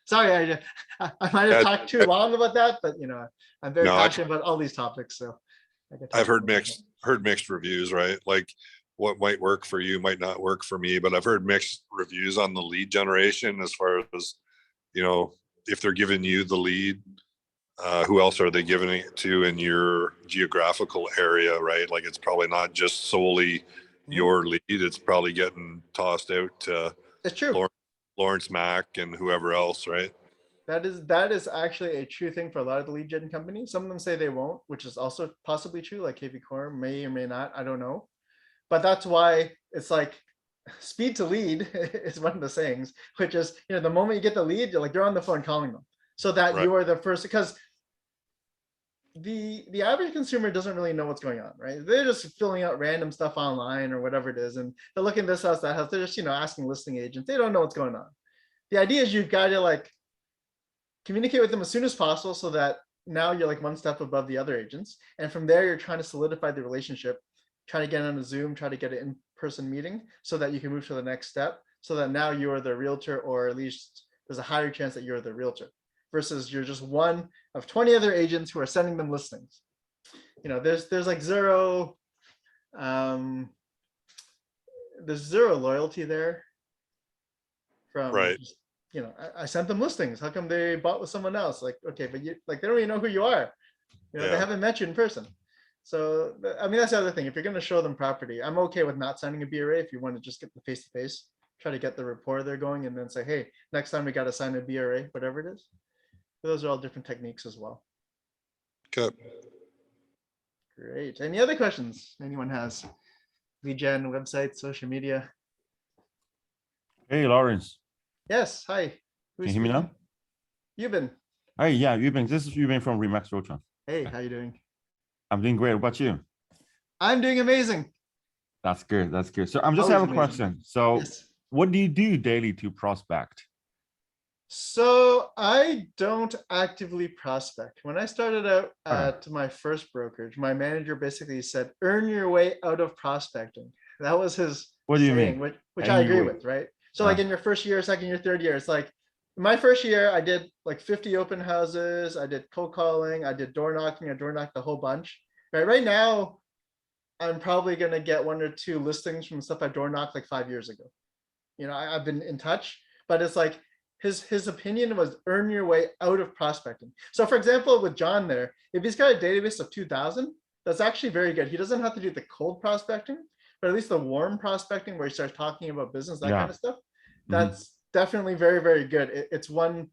Speaker 1: Sorry, I might have talked too long about that, but I'm very passionate about all these topics. So
Speaker 2: I've heard mixed reviews, right? Like what might work for you might not work for me, but I've heard mixed reviews on the lead generation as far as, if they're giving you the lead, who else are they giving it to in your geographical area, right? Like it's probably not just solely your lead. It's probably getting tossed out to
Speaker 1: it's true.
Speaker 2: Lawrence Mack and whoever else, right?
Speaker 1: That is actually a true thing for a lot of the lead gen companies. Some of them say they won't, which is also possibly true. Like KV Core may or may not, I don't know. But that's why it's like speed to lead is one of the sayings, which is, the moment you get the lead, you're on the phone calling them, so that you are the first, because the average consumer doesn't really know what's going on, right? They're just filling out random stuff online or whatever it is, and they're looking this house, that house. They're just asking listing agents. They don't know what's going on. The idea is you've got to like communicate with them as soon as possible, so that now you're like one step above the other agents, and from there you're trying to solidify the relationship, try to get on a Zoom, try to get an in-person meeting, so that you can move to the next step, so that now you're the realtor, or at least there's a higher chance that you're the realtor, versus you're just one of 20 other agents who are sending them listings. There's like zero there's zero loyalty there from
Speaker 2: Right.
Speaker 1: I sent them listings. How come they bought with someone else? Like, okay, but they don't even know who you are. They
Speaker 2: Yeah.
Speaker 1: haven't met you in person. So, I mean, that's the other thing. If you're going to show them property, I'm okay with not signing a BRA if you want to just get the face-to-face, try to get the rapport they're going, and then say, hey, next time we got to sign a BRA, whatever it is. Those are all different techniques as well.
Speaker 2: Okay.
Speaker 1: Great. Any other questions anyone has? Lead gen, website, social media?
Speaker 4: Hey, Lawrence.
Speaker 1: Yes. Hi.
Speaker 4: Can
Speaker 1: Who's
Speaker 4: you hear me now?
Speaker 1: Euban.
Speaker 4: Hey, yeah, this is Euban from Remax Realtor.
Speaker 1: Hey, how you doing?
Speaker 4: I'm doing great. What about you?
Speaker 1: I'm doing amazing.
Speaker 4: That's good. That's good. So I'm just
Speaker 1: Always
Speaker 4: having a
Speaker 1: amazing.
Speaker 4: question. So
Speaker 1: Yes.
Speaker 4: what do you do daily to prospect?
Speaker 1: So I don't actively prospect. When I started out
Speaker 4: Okay.
Speaker 1: at my first brokerage, my manager basically said, earn your way out of prospecting. That was his
Speaker 4: What do you
Speaker 1: saying,
Speaker 4: mean?
Speaker 1: which I
Speaker 4: Earn
Speaker 1: agree
Speaker 4: your way.
Speaker 1: with, right? So like in your first year, second year, third year, it's like my first year, I did like 50 open houses. I did cold calling. I did door knocking. I door knocked a whole bunch. Right now, I'm probably going to get 1 or 2 listings from stuff I door knocked like 5 years ago. I've been in touch, but it's like his opinion was earn your way out of prospecting. So for example, with John there, if he's got a database of 2,000, that's actually very good. He doesn't have to do the cold prospecting, but at least the warm prospecting where he starts talking about business, that
Speaker 4: Yeah.
Speaker 1: kind of stuff. That's definitely very, very good. It's one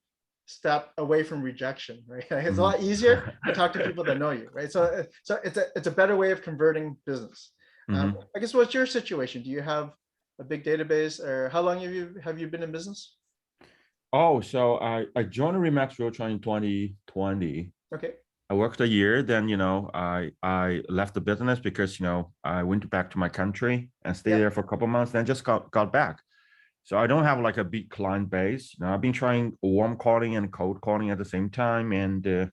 Speaker 1: step away from rejection, right? It's a lot easier to talk to people that know you, right? So it's a better way of converting business. I guess, what's your situation? Do you have a big database, or how long have you been in business?
Speaker 4: Oh, so I joined Remax Realtor in 2020.
Speaker 1: Okay.
Speaker 4: I worked a year, then I left the business because I went back to my country and stayed there for a couple months, then just got back. So I don't have like a big client base. I've been trying warm calling and cold calling at the same time, and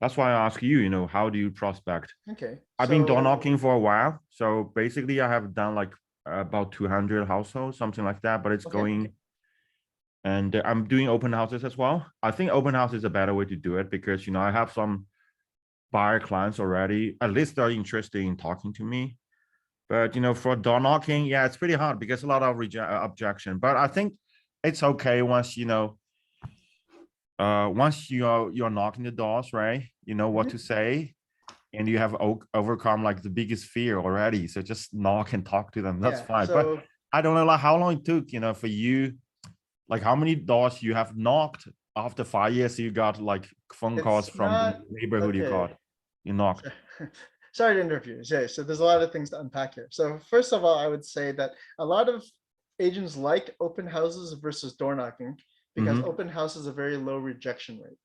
Speaker 4: that's why I ask you, how do you prospect?
Speaker 1: Okay.
Speaker 4: I've been door knocking for a while, so basically I have done like about 200 households, something like that, but it's going. And I'm doing open houses as well. I think open house is a better way to do it because, I have some buyer clients already, at least they're interested in talking to me. But, for door knocking, yeah, it's pretty hard because a lot of objection. But I think it's okay once, once you're knocking the doors, right? You know what to say, and you have overcome like the biggest fear already. So just knock and talk to them. That's fine.
Speaker 1: So,
Speaker 4: but I don't know like how long it took, for you. Like how many doors you have knocked after 5 years? You got like phone calls from the neighborhood you knocked.
Speaker 1: Sorry to interrupt you. Yeah, so there's a lot of things to unpack here. So first of all, I would say that a lot of agents like open houses versus door knocking because open house is a very low rejection rate.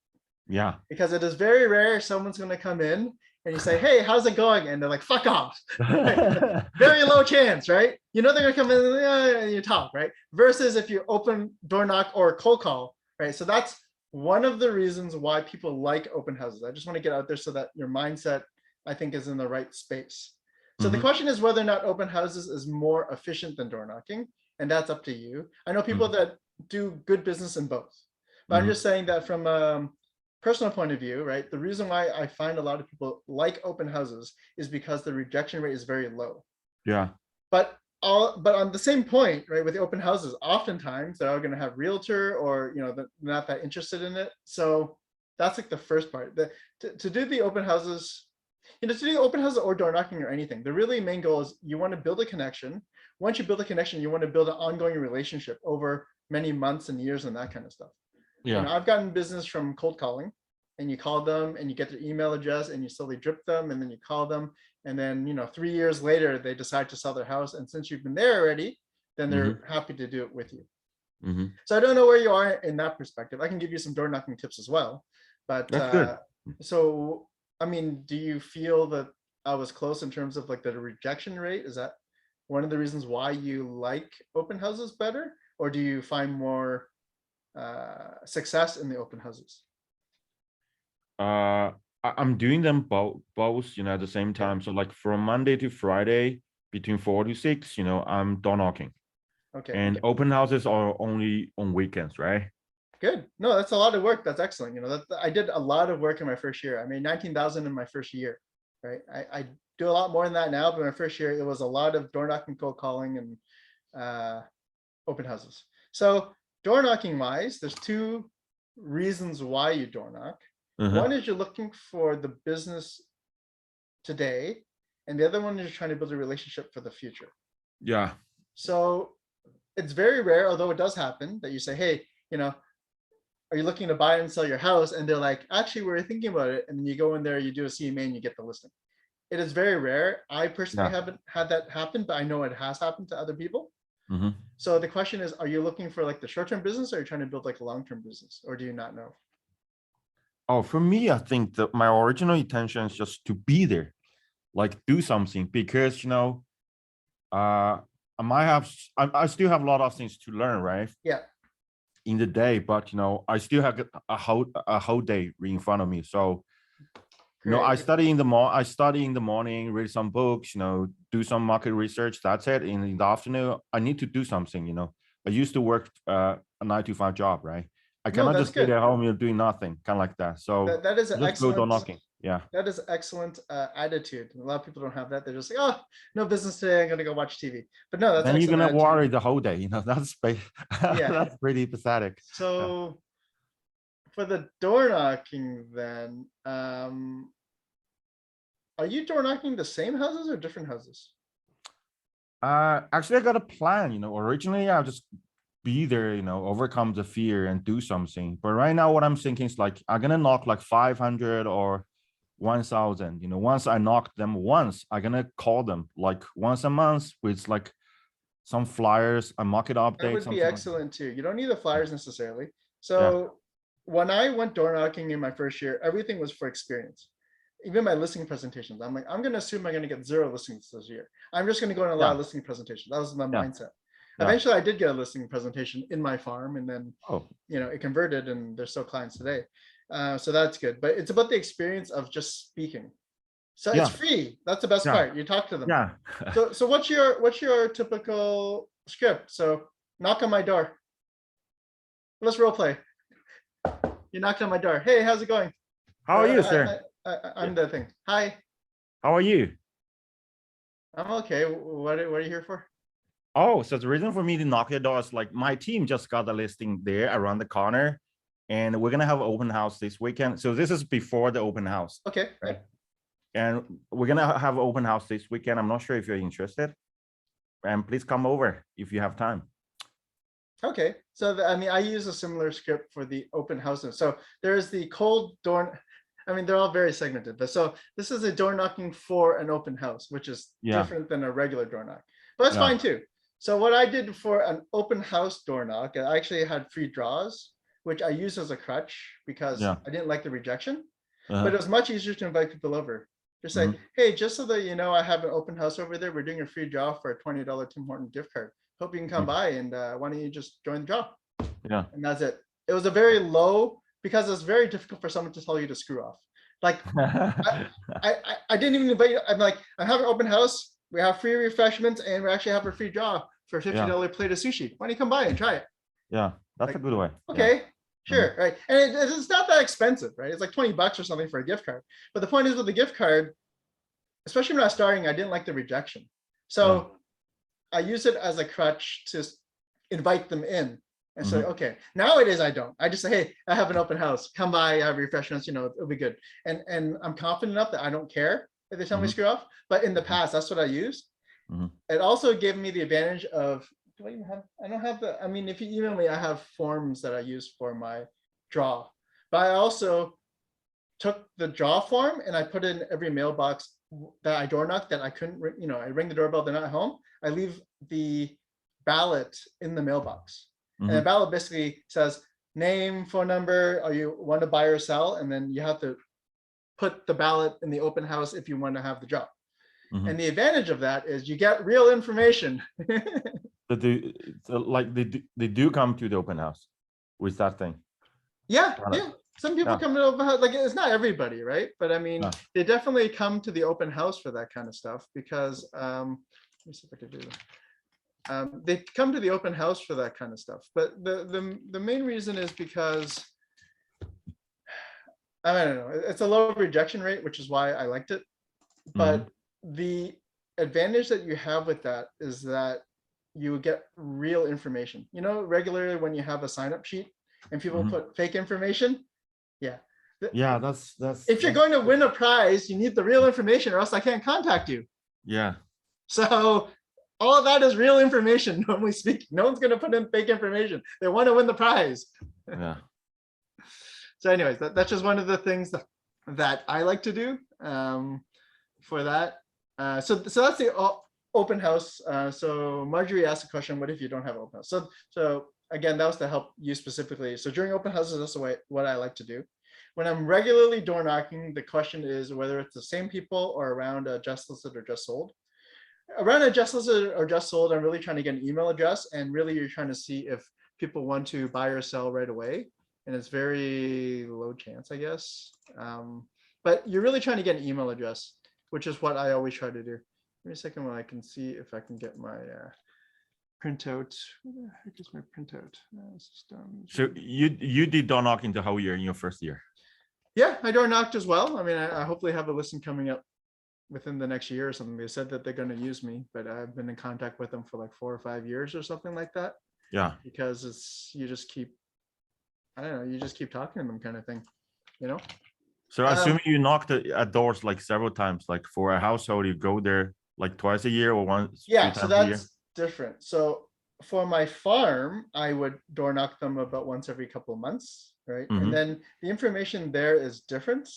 Speaker 4: Yeah.
Speaker 1: Because it is very rare someone's going to come in and you say, hey, how's it going? And they're like, fuck off. Very low chance, right? They're going to come in and you talk, right? Versus if you open door knock or cold call, right? So that's one of the reasons why people like open houses. I just want to get out there so that your mindset, I think, is in the right space. So the question is whether or not open houses is more efficient than door knocking, and that's up to you. I know people that do good business in both, but I'm just saying that from a personal point of view, right? The reason why I find a lot of people like open houses is because the rejection rate is very low.
Speaker 4: Yeah.
Speaker 1: But on the same point, right, with the open houses, oftentimes they're all going to have realtor or they're not that interested in it. So that's like the first part. To do the open houses, to do open houses or door knocking or anything, the really main goal is you want to build a connection. Once you build a connection, you want to build an ongoing relationship over many months and years and that kind of stuff.
Speaker 4: Yeah.
Speaker 1: I've gotten business from cold calling, and you call them and you get their email address and you slowly drip them and then you call them. And then, 3 years later, they decide to sell their house. And since you've been there already, then they're happy to do it with you. So I don't know where you are in that perspective. I can give you some door knocking tips as well. But
Speaker 4: that's good.
Speaker 1: So I mean, do you feel that I was close in terms of like the rejection rate? Is that one of the reasons why you like open houses better? Or do you find more success in the open houses?
Speaker 4: I'm doing them both, at the same time. So like from Monday to Friday between 4 to 6, I'm door knocking.
Speaker 1: Okay.
Speaker 4: And open houses are only on weekends, right?
Speaker 1: Good. No, that's a lot of work. That's excellent. I did a lot of work in my first year. I made 19,000 in my first year, right? I do a lot more than that now, but my first year, it was a lot of door knocking, cold calling, and open houses. So door knocking wise, there's two reasons why you door knock. One is you're looking for the business today, and the other one is you're trying to build a relationship for the future.
Speaker 4: Yeah.
Speaker 1: So it's very rare, although it does happen, that you say, hey, are you looking to buy and sell your house? And they're like, actually, we're thinking about it. And then you go in there, you do a CMA and you get the listing. It is very rare. I personally haven't had that happen, but I know it has happened to other people. So the question is, are you looking for like the short-term business, or are you trying to build like a long-term business, or do you not know?
Speaker 4: Oh, for me, I think that my original intention is just to be there, like do something, because I still have a lot of things to learn, right?
Speaker 1: Yeah.
Speaker 4: In the day, but I still have a whole day in front of me. So I study in the morning, read some books, do some market research. That's it. In the afternoon, I need to do something. I used to work a 9 to 5 job, right? I cannot just sit at home doing nothing, kind of like that. So
Speaker 1: that is
Speaker 4: just
Speaker 1: excellent.
Speaker 4: go door knocking. Yeah,
Speaker 1: that is excellent attitude. A lot of people don't have that. They're just like, oh, no business today, I'm gonna go watch TV. But no, that's
Speaker 4: then you're gonna
Speaker 1: attitude.
Speaker 4: worry the whole day. That's that's pretty pathetic.
Speaker 1: So for the door knocking, then, are you door knocking the same houses or different houses?
Speaker 4: Actually, I got a plan. Originally I'll just be there, overcome the fear and do something. But right now, what I'm thinking is like I'm gonna knock like 500 or 1,000. Once I knock them once, I'm gonna call them like once a month with like some flyers, a market update.
Speaker 1: That would be excellent too. You don't need the flyers necessarily. So when I went door knocking in my first year, everything was for experience. Even my listing presentations, I'm like, I'm going to assume I'm going to get 0 listings this year. I'm just going to go on a lot of listing presentations. That was my mindset. Eventually, I did get a listing presentation in my farm, and then it converted, and there's still clients today. So that's good. But it's about the experience of just speaking. So it's free. That's the best part. You talk to them.
Speaker 4: Yeah.
Speaker 1: So what's your typical script? So knock on my door. Let's role play. You knocked on my door. Hey, how's it going?
Speaker 4: How are you, sir?
Speaker 1: I'm the thing. Hi.
Speaker 4: How are you?
Speaker 1: I'm okay. What are you here for?
Speaker 4: Oh, so the reason for me to knock your door is like my team just got the listing there around the corner, and we're gonna have an open house this weekend. So this is before the open house.
Speaker 1: Okay.
Speaker 4: Right? And we're gonna have an open house this weekend. I'm not sure if you're interested, and please come over if you have time.
Speaker 1: Okay. So I use a similar script for the open houses. So there's the cold door. They're all very segmented, but so this is a door knocking for an open house, which is different than a regular door knock, but that's fine too. So what I did for an open house door knock, I actually had free draws, which I used as a crutch because I didn't like the rejection, but it was much easier to invite people over. Just like, hey, just so that you know, I have an open house over there. We're doing a free draw for a $20 Tim Horton gift card. Hope you can come by, and why don't you just join the draw? Yeah. And that's it. It was a very low, because it's very difficult for someone to tell you to screw off. Like I didn't even invite you. I'm like, I'm having an open house. We have free refreshments, and we actually have a free draw for a $50 plate of sushi. Why don't you come by and try it? Yeah, that's like, a good way. Okay, sure, right. And it's not that expensive, right? It's like $20 or something for a gift card. But the point is, with the gift card, especially when I was starting, I didn't like the rejection. So I use it as a crutch to invite them in. And so, okay, nowadays I don't. I just say, hey, I have an open house. Come by, I have refreshments, it'll be good. And I'm confident enough that I don't care if they tell me screw off. But in the past, that's what I used. It also gave me the advantage of, do I even have, I don't have the, if you email me, I have forms that I use for my draw. But I also took the draw form and I put it in every mailbox that I door knock that I couldn't, I ring the doorbell, they're not home. I leave the ballot in the mailbox. And the ballot basically says name, phone number, are you want to buy or sell? And then you have to put the ballot in the open house if you want to have the job.
Speaker 4: Mhm.
Speaker 1: And the advantage of that is you get real information.
Speaker 4: But they do come to the open house with that thing.
Speaker 1: Yeah,
Speaker 4: Got it.
Speaker 1: yeah. Some people
Speaker 4: Yeah.
Speaker 1: come to the open house, like it's not everybody, right? But I mean,
Speaker 4: Yeah.
Speaker 1: they definitely come to the open house for that kind of stuff because let me see if I can do this. They come to the open house for that kind of stuff. But the main reason is because I don't know, it's a low rejection rate, which is why I liked it. But the advantage that you have with that is that you get real information. You know, regularly when you have a sign up sheet and people put fake information, yeah.
Speaker 4: Yeah, that's
Speaker 1: If you're going to win a prize, you need the real information or else I can't contact you.
Speaker 4: yeah.
Speaker 1: So all of that is real information, normally speaking. No one's going to put in fake information. They want to win the prize.
Speaker 4: Yeah.
Speaker 1: So anyways, that's just one of the things that I like to do for that. So that's the open house. So Marjorie asked a question, what if you don't have open house? So again, that was to help you specifically. So during open houses, that's the way what I like to do. When I'm regularly door knocking, the question is whether it's the same people or around a just listed or just sold. Around a just listed or just sold, I'm really trying to get an email address, and really you're trying to see if people want to buy or sell right away. And it's very low chance, I guess. But you're really trying to get an email address, which is what I always try to do. Give me a second while I can see if I can get my printout. Where the heck is my printout?
Speaker 4: So you did door knocking the whole year in your first year?
Speaker 1: Yeah, I door knocked as well. I mean, I hopefully have a listing coming up within the next year or something. They said that they're going to use me, but I've been in contact with them for like 4 or 5 years or something like that.
Speaker 4: Yeah.
Speaker 1: Because you just keep, I don't know, you just keep talking to them kind of thing, you know?
Speaker 4: So assuming you knocked at doors like several times, like for a household, you go there like twice a year or once?
Speaker 1: Yeah, so that's different. So for my farm, I would door knock them about once every couple of months, right? And then the information there is different.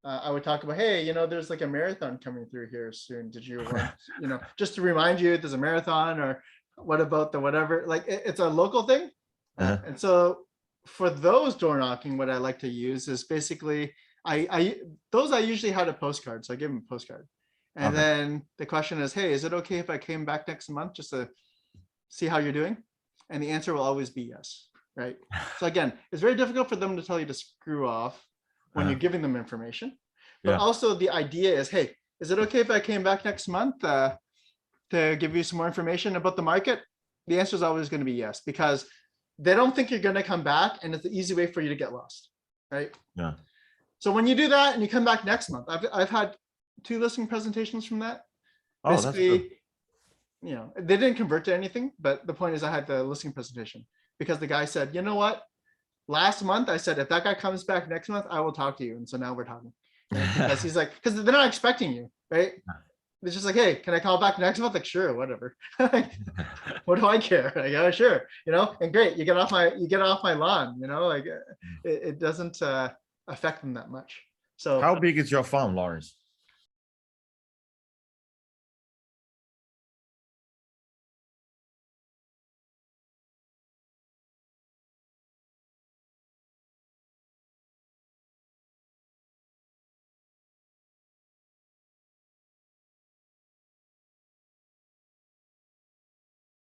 Speaker 1: I would talk about, hey, you know, there's like a marathon coming through here soon. Did you want, you know, just to remind you there's a marathon, or what about the whatever, like it's a local thing. And so for those door knocking, what I like to use is basically, those I usually had a postcard. So I give them a postcard. And then the question is, hey, is it okay if I came back next month just to see how you're doing? And the answer will always be yes, right? So again, it's very difficult for them to tell you to screw off when you're giving them information. But also the idea is, hey, is it okay if I came back next month to give you some more information about the market? The answer is always going to be yes, because they don't think you're going to come back, and it's an easy way for you to get lost, right?
Speaker 4: Yeah.
Speaker 1: So when you do that and you come back next month, I've had 2 listing presentations from that.
Speaker 4: Oh,
Speaker 1: Basically,
Speaker 4: that's good.
Speaker 1: you know, they didn't convert to anything, but the point is I had the listing presentation because the guy said, you know what? Last month I said, if that guy comes back next month, I will talk to you. And so now we're talking. Because he's like, because they're not expecting you, right? It's just like, hey, can I call back next month? Like, sure, whatever. What do I care? Like, yeah, sure, you know, and great, you get off my lawn, you know, like it doesn't affect them that much. So
Speaker 4: how big is your farm, Lawrence?